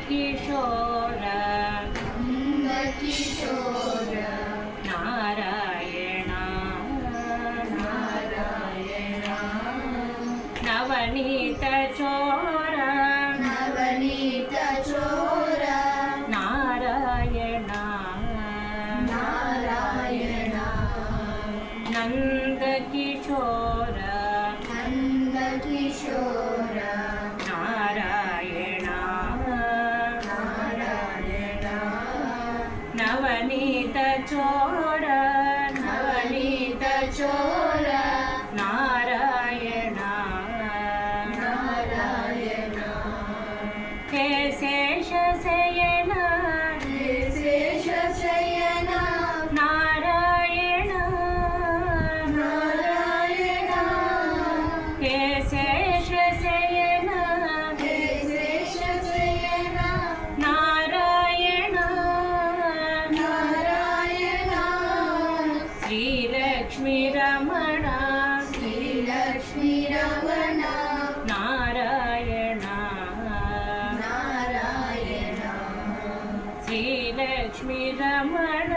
किशोर किशोर नारायण नारायण नवनीत चोर नवनीत चोर नारायण नारायण नंद किशोर नंद किशोर नारायण नारायण नवनीत चोर नवनीत चोर नारायण नारायण हे शेषशयन शेषशयन नारायण नारायण हे शेषशयन शेषशयन नारायण नारायण श्रीलक्ष्मी रमण श्रीलक्ष्मी रमण नारायण नारायण श्रीलक्ष्मी रमण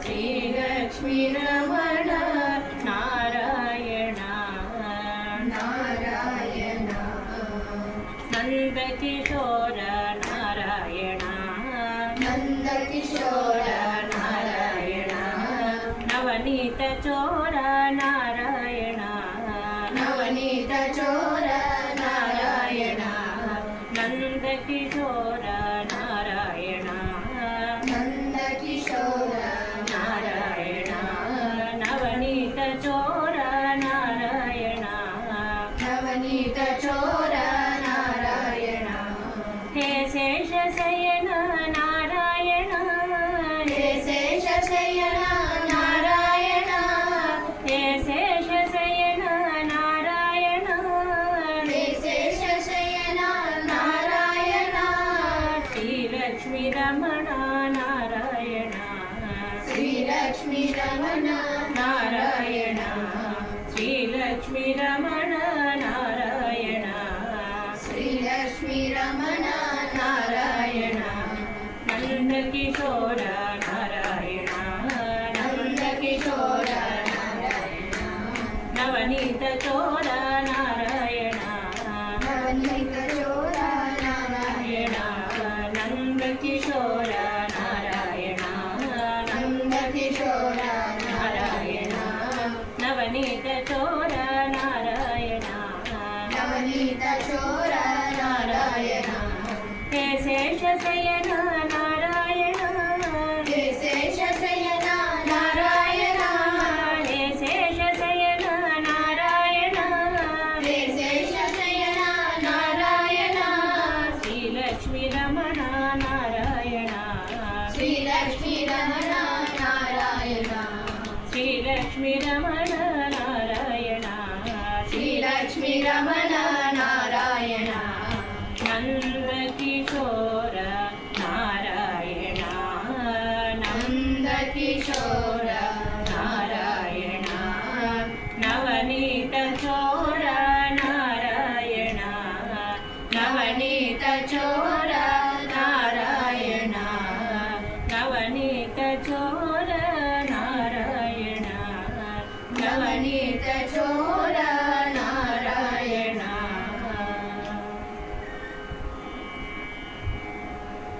श्रीलक्ष्मी रमण नारायण नारायण नंद किशोर नारायण नन्दकिशोर नारायण नवनीत चोर नारायण नवनीत चोर नारायण नंद किशोर नारायण नन्दकिशोर नारायण नवनीत चोर नारायण नवनीत चोर नारायण हे शेषशयन नारायण हे शेषशयन नारायण हे शेषशयन नारायण हे शेषशयन नारायण श्रीलक्ष्मी रमण नारायण श्रीलक्ष्मी रमण नारायण श्रीलक्ष्मी रमण नारायण श्रीलक्ष्मी रमण नारायण नंद किशोर नारायण नन्दकिशोर नारायण नवनीत चोर नारायण नवनीत चोर नारायण नंद किशोर नारायण नन्दकिशोर नारायण नवनीत चोर नारायण नवनीत चोर नारायण हे शेषशयन नारायण हे शेषशयन नारायण हे शेषशयन नारायण हे शेषशयन नारायण श्रीलक्ष्मी रमण नारायण श्रीलक्ष्मी रमण नारायण श्रीलक्ष्मी रमण नारायण श्रीलक्ष्मी रमण नारायण नंद किशोर नारायण नन्दकिशोर नारायण नवनीत चोर नारायण नवनीत चोर